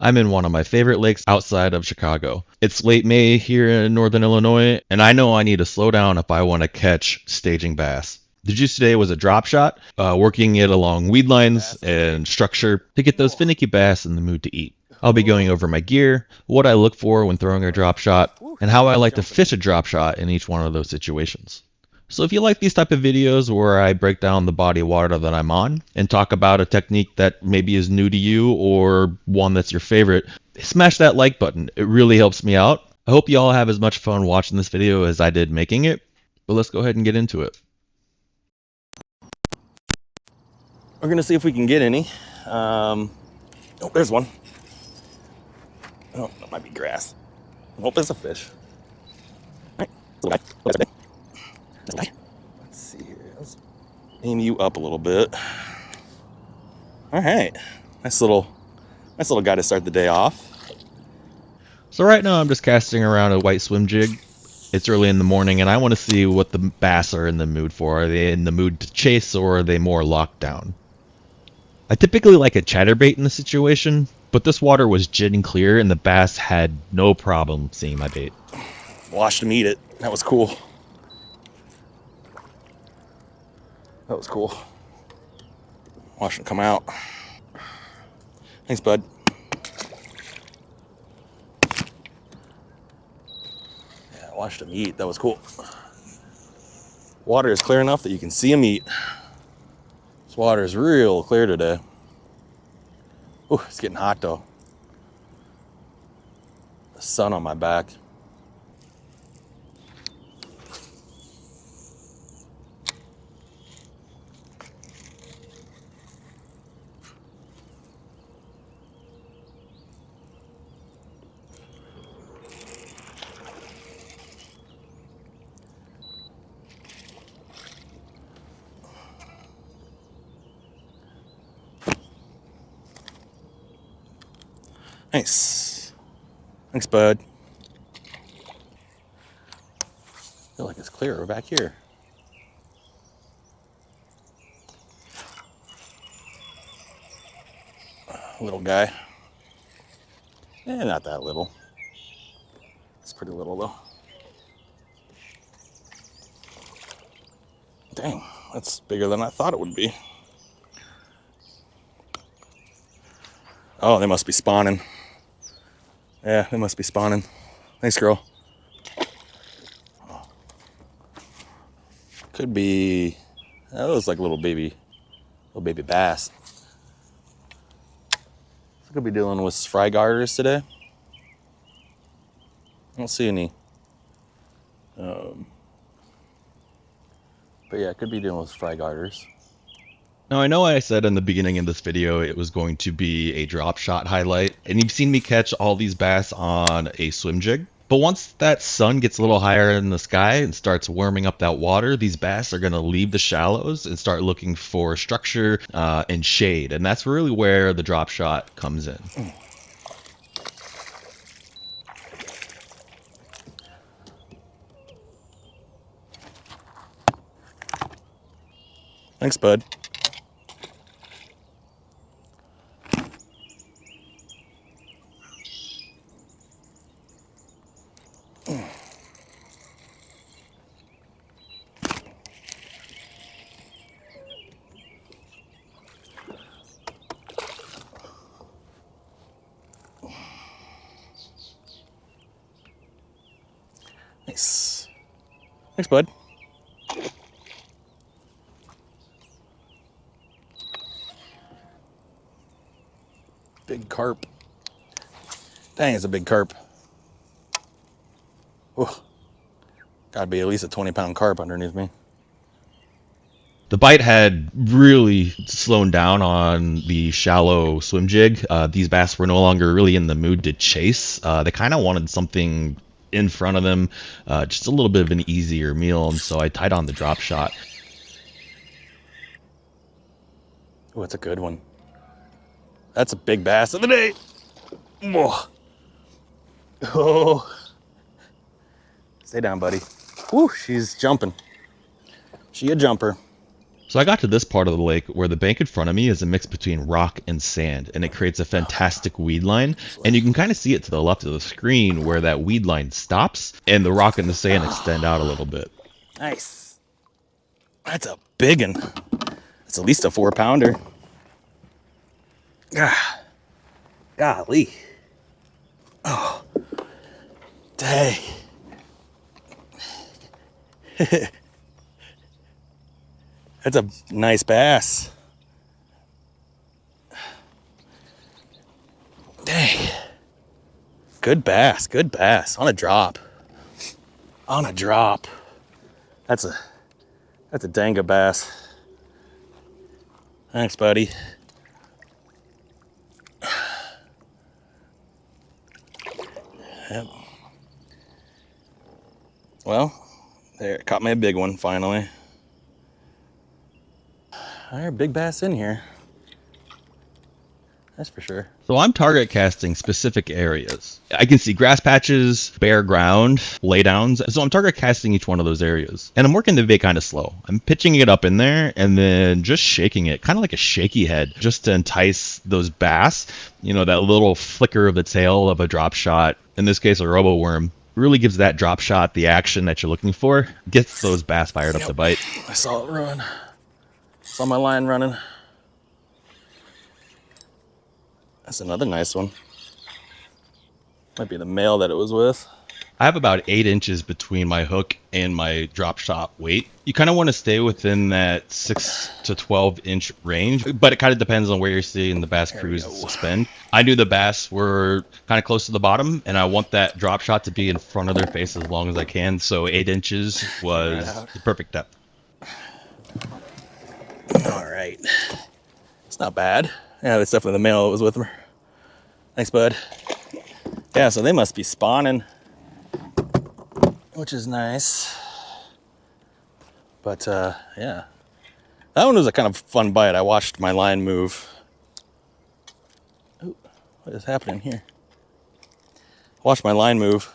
I'm in one of my favorite lakes outside of Chicago. It's late May here in northern Illinois, and I know I need to slow down if I want to catch staging bass. The juice today was a drop shot, working it along weed lines and structure to get those finicky bass in the mood to eat. I'll be going over my gear, what I look for when throwing a drop shot, and how I like to fish a drop shot in each one of those situations. So if you like these type of videos where I break down the body of water that I'm on and talk about a technique that maybe is new to you or one that's your favorite, smash that like button. It really helps me out. I hope you all have as much fun watching this video as I did making it, but let's go ahead and get into it. We're gonna see if we can get any. Oh, there's one. Oh, that might be grass. Oh, there's a fish. All right, let's see here. Let's aim you up a little bit. All right, nice little guy to start the day off. So right now I'm just casting around a white swim jig. It's early in the morning and I want to see what the bass are in the mood for. Are they in the mood to chase or are they more locked down? I typically like a chatterbait in the situation, but this water was gin clear and the bass had no problem seeing my bait. Watched him eat it. That was cool. That was cool. Watch him come out. Thanks, bud. Yeah, watched him eat. That was cool. Water is clear enough that you can see him eat. This water is real clear today. Ooh, it's getting hot though. The sun on my back. Nice. Thanks, bud. I feel like it's clearer back here. Little guy. Not that little. It's pretty little though. Dang, that's bigger than I thought it would be. Oh, they must be spawning. Yeah, they must be spawning. Thanks, girl. Oh. Could be. That looks like little baby bass. So could be dealing with fry garters today. I don't see any. But yeah, it could be dealing with fry garters. Now I know I said in the beginning of this video it was going to be a drop shot highlight, and you've seen me catch all these bass on a swim jig. But once that sun gets a little higher in the sky and starts warming up that water, these bass are going to leave the shallows and start looking for structure and shade, and that's really where the drop shot comes in. Thanks, bud. Nice. Thanks, bud. Big carp. Dang, it's a big carp. Oh, gotta be at least a 20-pound carp underneath me. The bite had really slowed down on the shallow swim jig. These bass were no longer really in the mood to chase. They kind of wanted something in front of them, just a little bit of an easier meal, and so I tied on the drop shot. Oh, it's a good one. That's a big bass of the day. Oh. Stay down, buddy. Woo, she's jumping. She a jumper. So I got to this part of the lake where the bank in front of me is a mix between rock and sand, and it creates a fantastic weed line. And you can kind of see it to the left of the screen where that weed line stops and the rock and the sand extend out a little bit. Nice. That's a big one. It's at least a 4-pounder. Ah, golly. Oh, dang. That's a nice bass. Dang. Good bass, good bass. On a drop. On a drop. That's a dang good bass. Thanks, buddy. Yep. Well, there, caught me a big one finally. There are big bass in here. That's for sure. So I'm target casting specific areas. I can see grass patches, bare ground, laydowns. So I'm target casting each one of those areas. And I'm working the bait kind of slow. I'm pitching it up in there and then just shaking it, kind of like a shaky head, just to entice those bass. You know, that little flicker of the tail of a drop shot, in this case a robo worm, really gives that drop shot the action that you're looking for. Gets those bass fired up to bite. I saw it run. Saw my line running. That's another nice one. Might be the male that it was with. I have about 8 inches between my hook and my drop shot weight. You kind of want to stay within that 6 to 12 inch range, but it kind of depends on where you're seeing the bass cruise suspend. I knew the bass were kind of close to the bottom, and I want that drop shot to be in front of their face as long as I can, so 8 inches was the perfect depth. All right. It's not bad. Yeah, that's definitely the male that was with her. Thanks, bud. Yeah, so they must be spawning, which is nice. But yeah, that one was a kind of fun bite. I watched my line move. Ooh, what is happening here? Watched my line move.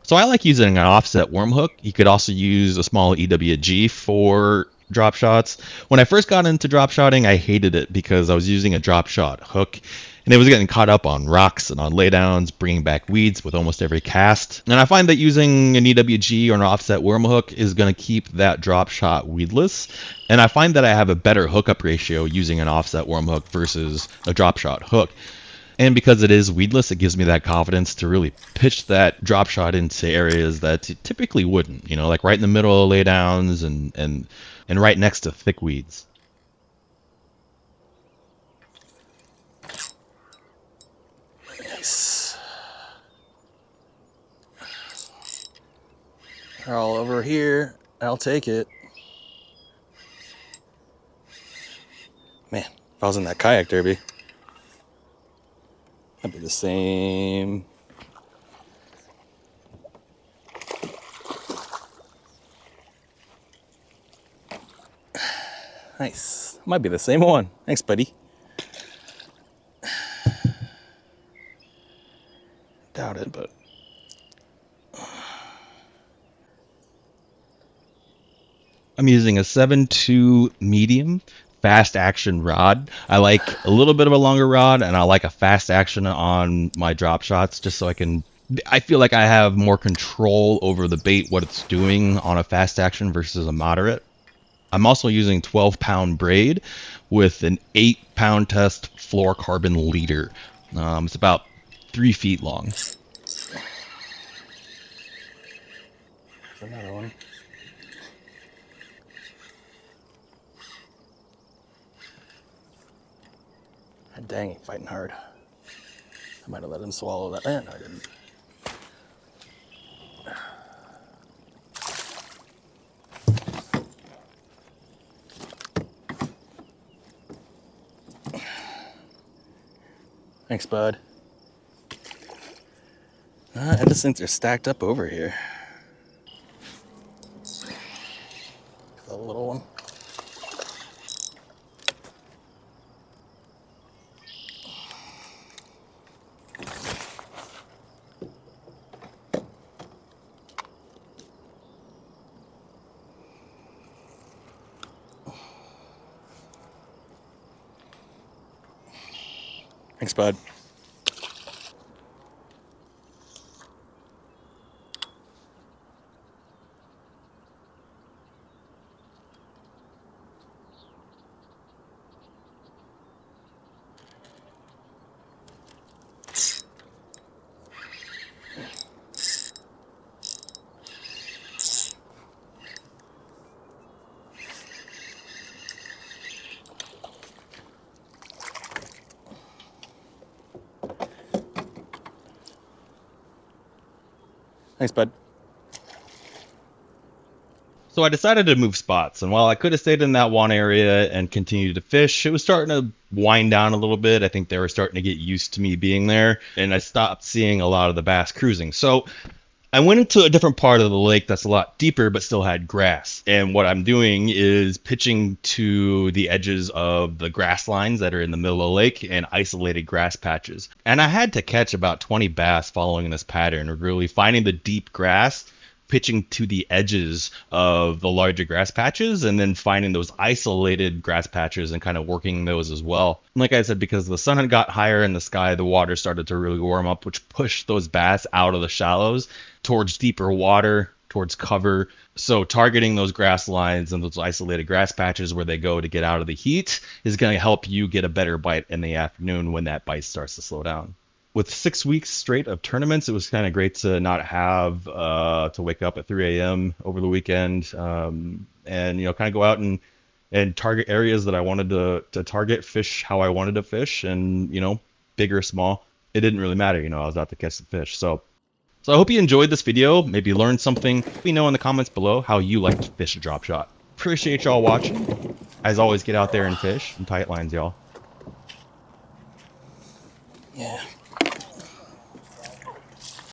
So I like using an offset worm hook. You could also use a small EWG for drop shots. When I first got into drop shotting, I hated it because I was using a drop shot hook and it was getting caught up on rocks and on laydowns, bringing back weeds with almost every cast. And I find that using an EWG or an offset worm hook is going to keep that drop shot weedless. And I find that I have a better hookup ratio using an offset worm hook versus a drop shot hook. And because it is weedless, it gives me that confidence to really pitch that drop shot into areas that typically wouldn't, you know, like right in the middle of laydowns and right next to thick weeds. Nice. They're all over here. I'll take it. Man, if I was in that kayak derby, that'd be the same. Nice. Might be the same one. Thanks, buddy. Doubt it, but I'm using a 7.2 medium fast action rod. I like a little bit of a longer rod and I like a fast action on my drop shots just so I feel like I have more control over the bait, what it's doing on a fast action versus a moderate. I'm also using 12-pound braid with an 8-pound test fluorocarbon leader. It's about 3 feet long. there's another one. God dang, he's fighting hard. I might have let him swallow that. No, I didn't. Thanks, bud. I just think they're stacked up over here. The little one. Thanks, bud. Thanks, bud. So I decided to move spots, and while I could have stayed in that one area and continued to fish, it was starting to wind down a little bit. I think they were starting to get used to me being there, and I stopped seeing a lot of the bass cruising. So I went into a different part of the lake that's a lot deeper but still had grass. And what I'm doing is pitching to the edges of the grass lines that are in the middle of the lake and isolated grass patches. And I had to catch about 20 bass following this pattern, really finding the deep grass, pitching to the edges of the larger grass patches, and then finding those isolated grass patches and kind of working those as well. And like I said, because the sun had got higher in the sky, the water started to really warm up, which pushed those bass out of the shallows towards deeper water, towards cover. So targeting those grass lines and those isolated grass patches where they go to get out of the heat is going to help you get a better bite in the afternoon when that bite starts to slow down. With 6 weeks straight of tournaments, it was kind of great to not have to wake up at 3 a.m. over the weekend, and kind of go out and target areas that I wanted to target, fish how I wanted to fish, and big or small, it didn't really matter. I was out to catch the fish. So I hope you enjoyed this video. Maybe learned something. Let me know in the comments below how you like to fish a drop shot. Appreciate y'all watching. As always, get out there and fish and tight lines, y'all. Yeah.